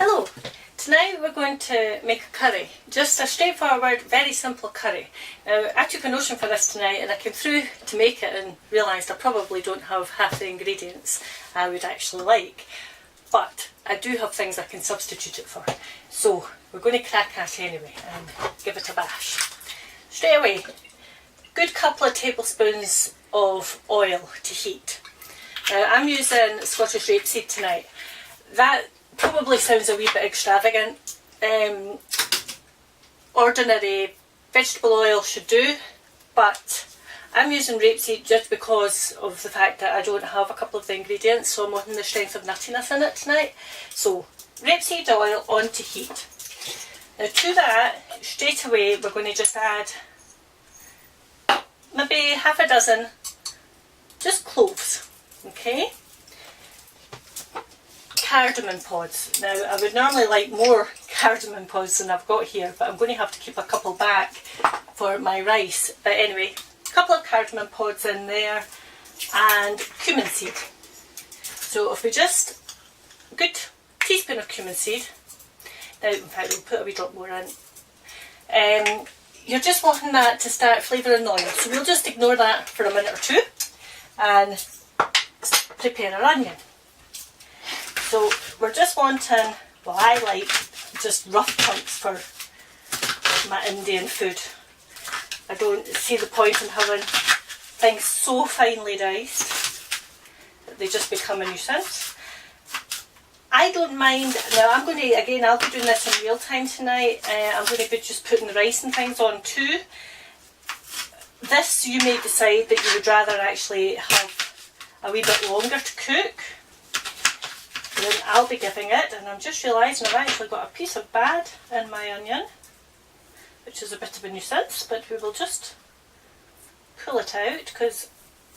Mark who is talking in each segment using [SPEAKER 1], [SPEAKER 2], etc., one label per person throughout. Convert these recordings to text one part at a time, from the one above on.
[SPEAKER 1] Hello! Tonight we're going to make a curry. Just a straightforward, very simple curry. Now I took a notion for this tonight and I came through to make it and realised I probably don't have half the ingredients I would actually like. But I do have things I can substitute it for. So we're going to crack at anyway and give it a bash. Straight away, good couple of tablespoons of oil to heat. Now I'm using Scottish rapeseed tonight. That probably sounds a wee bit extravagant. Ordinary vegetable oil should do, but I'm using rapeseed just because of the fact that I don't have a couple of the ingredients, so I'm wanting the strength of nuttiness in it tonight. So rapeseed oil on to heat. Now to that, straight away we're going to just add maybe half a dozen just cloves, okay? Cardamom pods. Now I would normally like more cardamom pods than I've got here, but I'm going to have to keep a couple back for my rice. But anyway, a couple of cardamom pods in there and cumin seed. So if we just, a good teaspoon of cumin seed. Now in fact we'll put a wee drop more in. You're just wanting that to start flavouring the oil, so we'll just ignore that for a minute or two and prepare our onion. So we're just wanting, well I like just rough chunks for my Indian food. I don't see the point in having things so finely diced that they just become a nuisance. I don't mind, now I'm going to, again I'll be doing this in real time tonight, I'm going to be just putting the rice and things on too. This you may decide that you would rather actually have a wee bit longer to cook. Then I'll be giving it, and I'm just realising I've actually got a piece of bad in my onion, which is a bit of a nuisance, but we will just pull it out because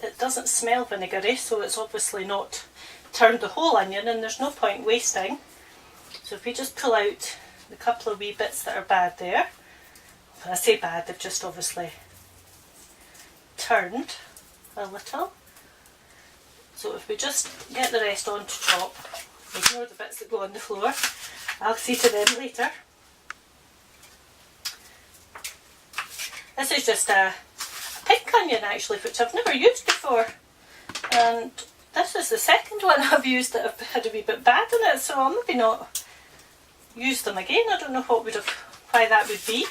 [SPEAKER 1] it doesn't smell vinegary, so it's obviously not turned the whole onion and there's no point wasting. So if we just pull out the couple of wee bits that are bad there, when I say bad, they've just obviously turned a little. So if we just get the rest on to chop, ignore the bits that go on the floor, I'll see to them later. This is just a pink onion actually, which I've never used before, and this is the second one I've used that have had a wee bit bad in it, so I'll maybe not use them again. I don't know why that would be.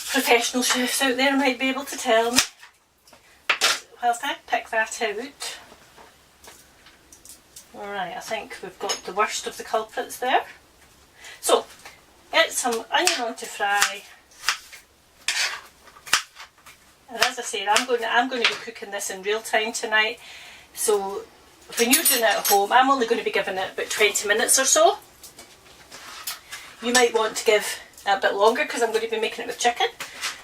[SPEAKER 1] Professional chefs out there might be able to tell me. Whilst I pick that out, alright, I think we've got the worst of the culprits there. So, get some onion on to fry. And as I said, I'm going to be cooking this in real time tonight. So when you're doing it at home, I'm only going to be giving it about 20 minutes or so. You might want to give a bit longer because I'm going to be making it with chicken.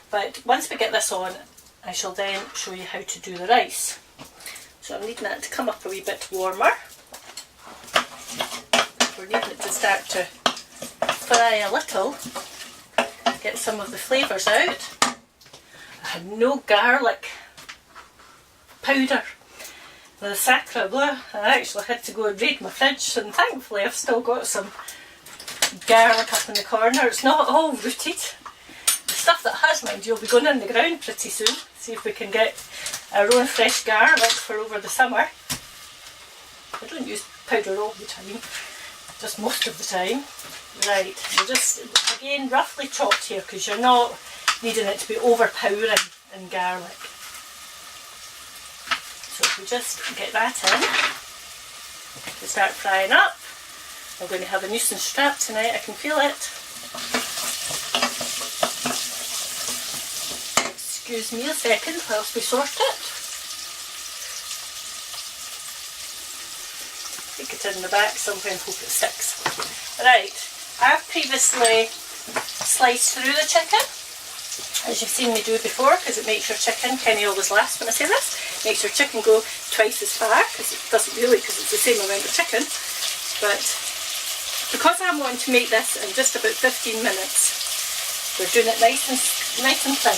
[SPEAKER 1] But once we get this on, I shall then show you how to do the rice. So I'm needing that to come up a wee bit warmer. We're needing it to start to fry a little, get some of the flavours out. I had no garlic powder. The sacre bleu, I actually had to go and raid my fridge, and thankfully I've still got some garlic up in the corner. It's not all rooted. The stuff that has, mind you, will be going in the ground pretty soon. See if we can get our own fresh garlic for over the summer. I don't use powder all the time, just most of the time. Right, we're just, again, roughly chopped here because you're not needing it to be overpowering in garlic. So if we just get that in, we start frying up. I'm going to have a nuisance strap tonight, I can feel it. Excuse me a second whilst we sort it. Stick it in the back somewhere and hope it sticks. Right, I've previously sliced through the chicken, as you've seen me do before, because it makes your chicken, Kenny always laughs when I say this, makes your chicken go twice as far, because it doesn't really, because it's the same amount of chicken. But because I'm wanting to make this in just about 15 minutes, we're doing it nice and thin.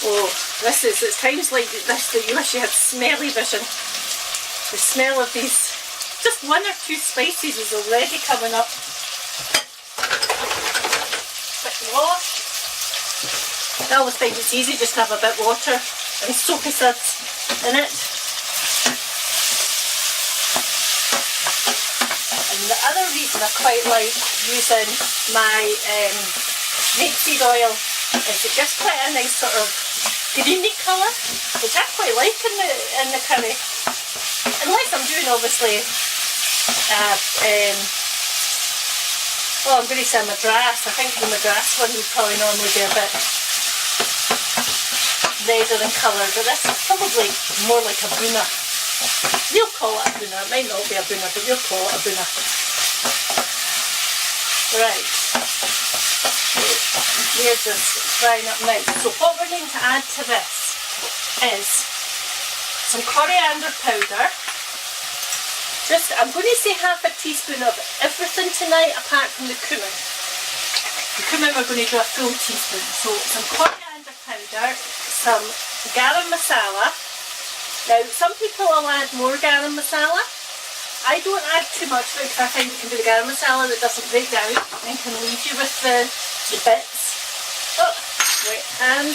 [SPEAKER 1] Oh, it's times like this that you wish you had smelly vision. The smell of these just 1 or 2 spices is already coming up. Bit wash. I always find it's easy just to have a bit of water and soapy suds in it. And the other reason I quite like using my rapeseed oil is it gives quite a nice sort of greeny colour, which I quite like in the curry. Unless I'm doing obviously I'm going to say Madras. I think the Madras one would probably normally be a bit redder in colour, but this is probably more like a buna. We'll call it a buna. It might not be a buna, but we'll call it a buna. Right. There's this frying up now. So what we're going to add to this is some coriander powder. I'm going to say half a teaspoon of everything tonight apart from the cumin. The cumin we're going to do a full teaspoon. So some coriander powder, some garam masala. Now some people will add more garam masala. I don't add too much because I find it can be the garam masala that doesn't break down and can leave you with the bits. Oh, wait, and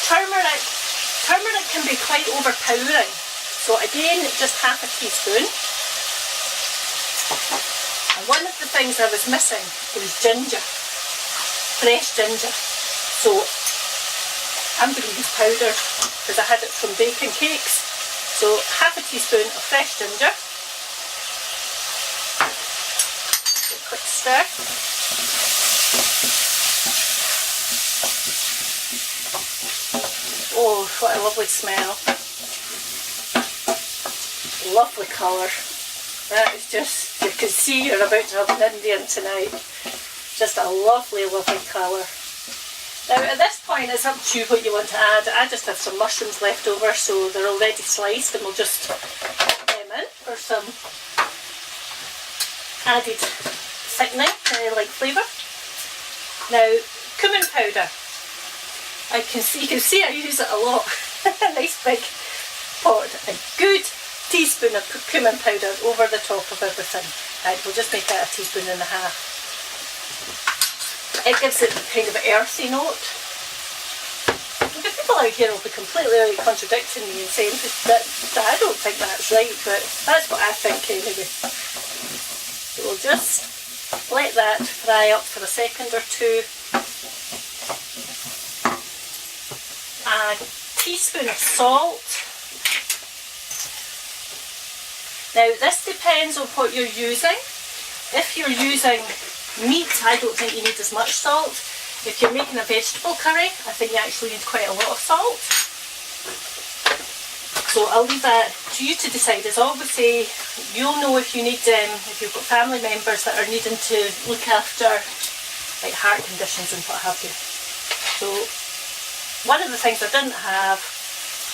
[SPEAKER 1] turmeric. Turmeric can be quite overpowering, so again just half a teaspoon. And one of the things I was missing was ginger, fresh ginger. So I'm going to use powder because I had it from baking cakes. So half a teaspoon of fresh ginger. A quick stir. Oh, what a lovely smell. Lovely colour. That is just, you can see you're about to have an Indian tonight. Just a lovely, lovely colour. Now at this point it's up to you what you want to add. I just have some mushrooms left over, so they're already sliced, and we'll just put them in for some added thickening, like flavour. Now, cumin powder. You can see I use it a lot. A nice big pot. A good teaspoon of cumin powder over the top of everything. Right, we'll just make that a teaspoon and a half. It gives it kind of an earthy note. The people out here will be completely contradicting me and saying that I don't think that's right, but that's what I think anyway. So we'll just let that fry up for a second or two. A teaspoon of salt. Now this depends on what you're using. If you're using meat, I don't think you need as much salt. If you're making a vegetable curry, I think you actually need quite a lot of salt. So I'll leave that to you to decide. As obviously, you'll know if you need if you've got family members that are needing to look after like heart conditions and what have you. So one of the things I didn't have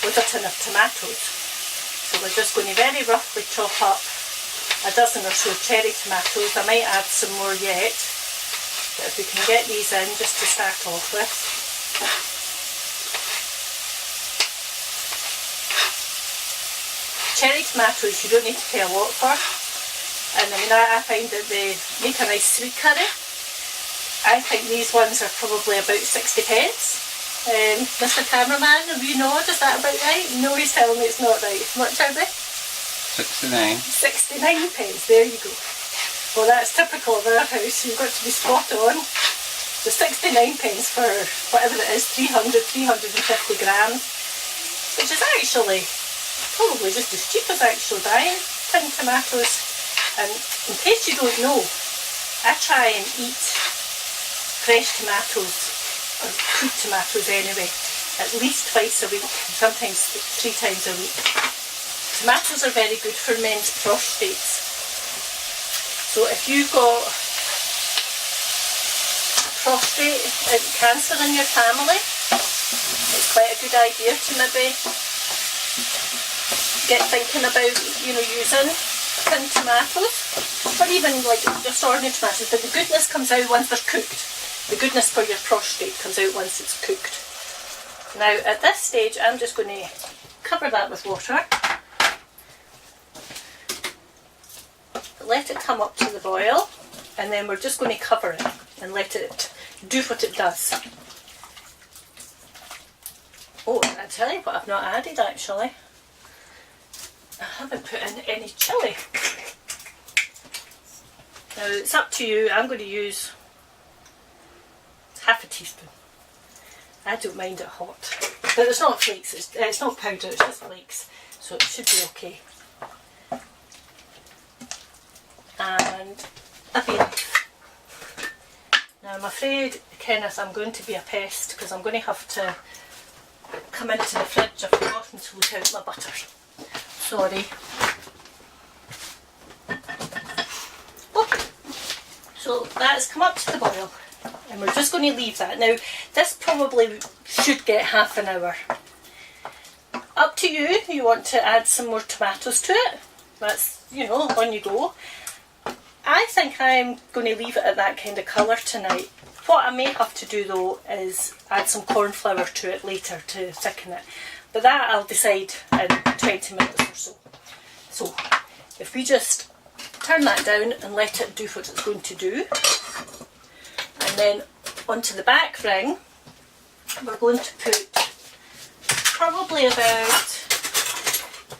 [SPEAKER 1] was a tin of tomatoes. So we're just going to very roughly chop up a dozen or so cherry tomatoes. I might add some more yet, but if we can get these in just to start off with. Cherry tomatoes you don't need to pay a lot for, and I mean I find that they make a nice sweet curry. I think these ones are probably about 60 pence. Mr. Cameraman, have you nod? Is that about right? No, he's telling me it's not right. Much are they?
[SPEAKER 2] 69.
[SPEAKER 1] 69 pence, there you go. Well, that's typical of our house, you've got to be spot on. So 69 pence for whatever it is, 350 grams, which is actually probably just as cheap as actually buying tin tomatoes. And in case you don't know, I try and eat fresh tomatoes, or cooked tomatoes anyway, at least twice a week, sometimes 3 times a week. Tomatoes are very good for men's prostates. So if you've got prostate cancer in your family, it's quite a good idea to maybe get thinking about, using tin tomatoes, or even like just ordinary tomatoes, but the goodness comes out once they're cooked. The goodness for your prostate comes out once it's cooked. Now at this stage I'm just going to cover that with water. let it come up to the boil, and then we're just going to cover it and let it do what it does. Oh, I tell you what I've not added actually. I haven't put in any chilli. Now it's up to you. I'm going to use half a teaspoon. I don't mind it hot. But it's not flakes, it's not powder, it's just flakes. So it should be okay. And a bay leaf. Now I'm afraid, Kenneth, I'm going to be a pest because I'm going to have to come into the fridge. I've forgotten to look out my butter. Sorry. Okay, so that's come up to the boil and we're just going to leave that. Now this probably should get half an hour. Up to you, you want to add some more tomatoes to it, that's, you know, on you go. I think I'm going to leave it at that kind of colour tonight. What I may have to do though is add some corn flour to it later to thicken it. But that I'll decide in 20 minutes or so. So if we just turn that down and let it do what it's going to do. And then onto the back ring, we're going to put probably about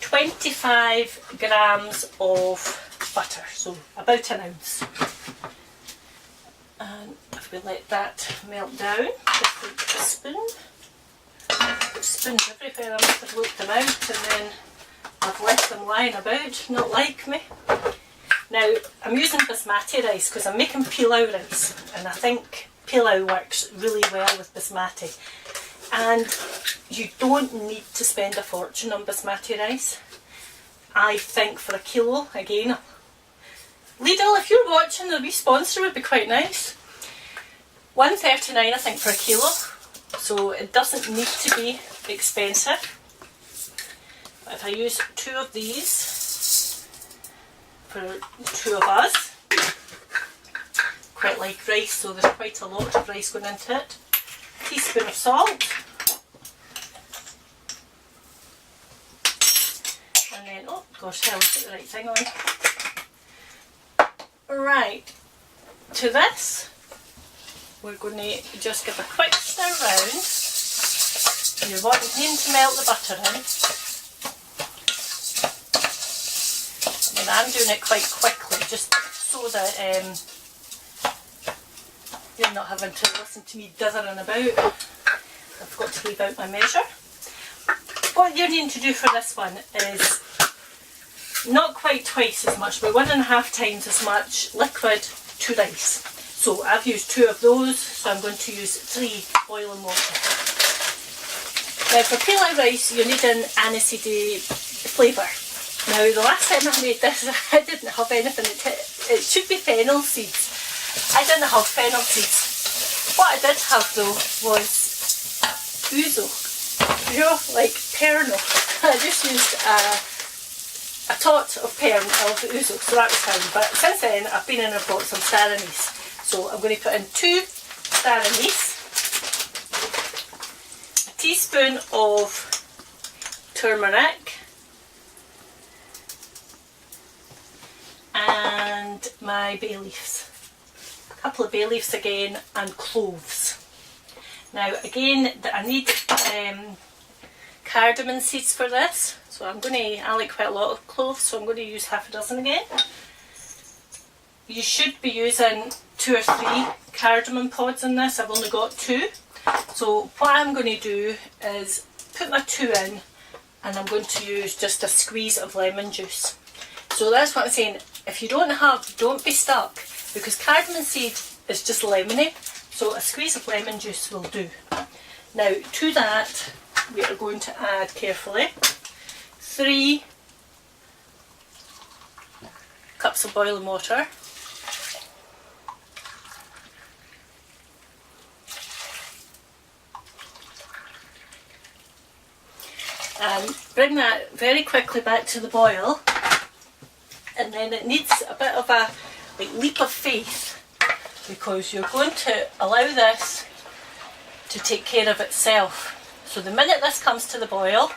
[SPEAKER 1] 25 grams of butter, so about an ounce. And if we let that melt down, just with a spoon. Spoons everywhere, I must have looked them out and then I've left them lying about, not like me. Now I'm using basmati rice because I'm making pilau rice and I think pilau works really well with basmati. And you don't need to spend a fortune on basmati rice. I think for a kilo, again, Lidl, if you're watching, a wee sponsor would be quite nice. $1.39 I think per kilo, so it doesn't need to be expensive. But if I use 2 of these for 2 of us, quite like rice, so there's quite a lot of rice going into it. A teaspoon of salt. And then, oh gosh, Helen, put the right thing on. Right, to this, we're going to just give a quick stir round. You're wanting to melt the butter in. And I'm doing it quite quickly, just so that you're not having to listen to me dithering about. I've got to leave out my measure. What you're needing to do for this one is not quite twice as much, but 1.5 times as much liquid to rice. So I've used 2 of those, so I'm going to use 3 boiling water. Now for pilau rice, you're needing aniseed flavour. Now the last time I made this, I didn't have anything. It should be fennel seeds. I didn't have fennel seeds. What I did have though was ouzo, you know, like pernel. I just used a tot of ouzo, so that was fine. But since then I've been in and bought some star anise. So I'm going to put in 2 star anise, a teaspoon of turmeric, and my bay leaves. A couple of bay leaves again, and cloves. Now again, I need cardamom seeds for this, so I like quite a lot of cloves, so I'm going to use half a dozen again. You should be using 2 or 3 cardamom pods in this. I've only got 2. So what I'm going to do is put my 2 in, and I'm going to use just a squeeze of lemon juice. So that's what I'm saying. If you don't be stuck, because cardamom seed is just lemony, so a squeeze of lemon juice will do. Now to that we are going to add carefully 3 cups of boiling water. And bring that very quickly back to the boil, and then it needs a bit of a leap of faith, because you're going to allow this to take care of itself. So the minute this comes to the boil,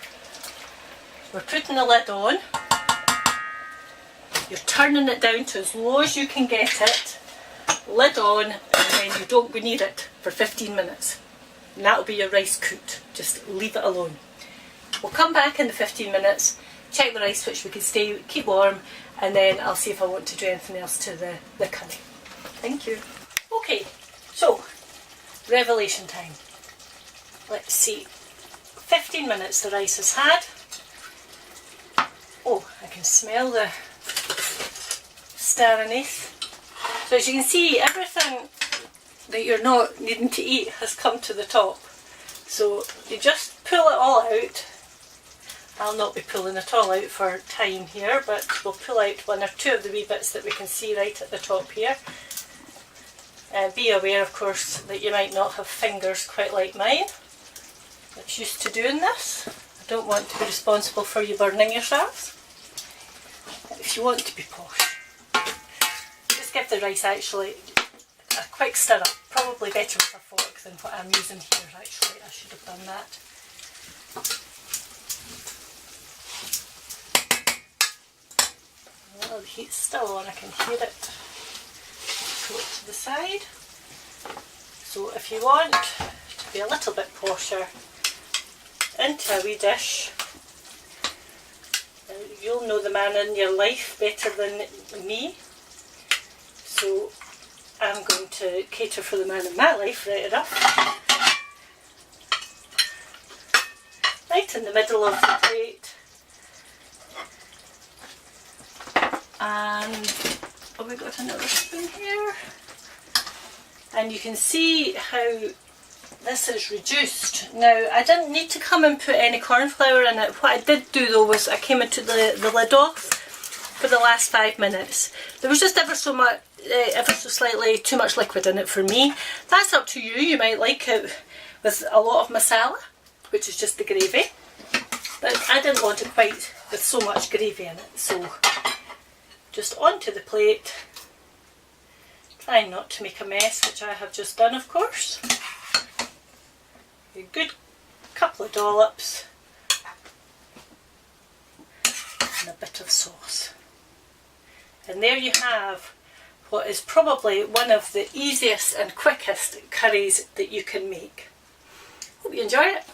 [SPEAKER 1] we're putting the lid on, You're turning it down to as low as you can get it, lid on, and then you don't go near it for 15 minutes. And that'll be your rice cooked. Just leave it alone. We'll come back in the 15 minutes, check the rice which we can keep warm, and then I'll see if I want to do anything else to the curry. Thank you. Okay, so revelation time. Let's see. 15 minutes the rice has had. Oh, I can smell the stir anise. So as you can see, everything that you're not needing to eat has come to the top. So you just pull it all out. I'll not be pulling it all out for time here, but we'll pull out one or two of the wee bits that we can see right at the top here. Be aware, of course, that you might not have fingers quite like mine that's used to doing this. I don't want to be responsible for you burning yourselves. If you want to be posh, just give the rice actually a quick stir up. Probably better with a fork than what I'm using here actually. I should have done that. Well, the heat's still on, I can hear it. Pull it to the side. So if you want to be a little bit posher, into a wee dish. You'll know the man in your life better than me, so I'm going to cater for the man in my life right enough. Right in the middle of the plate. And have we got another spoon here? And you can see how this is reduced. Now, I didn't need to come and put any corn flour in it. What I did do though was I came and took the lid off for the last 5 minutes. There was just ever so slightly too much liquid in it for me. That's up to you. You might like it with a lot of masala, which is just the gravy. But I didn't want it quite with so much gravy in it. So just onto the plate. Trying not to make a mess, which I have just done, of course. A good couple of dollops and a bit of sauce. And there you have what is probably one of the easiest and quickest curries that you can make. Hope you enjoy it.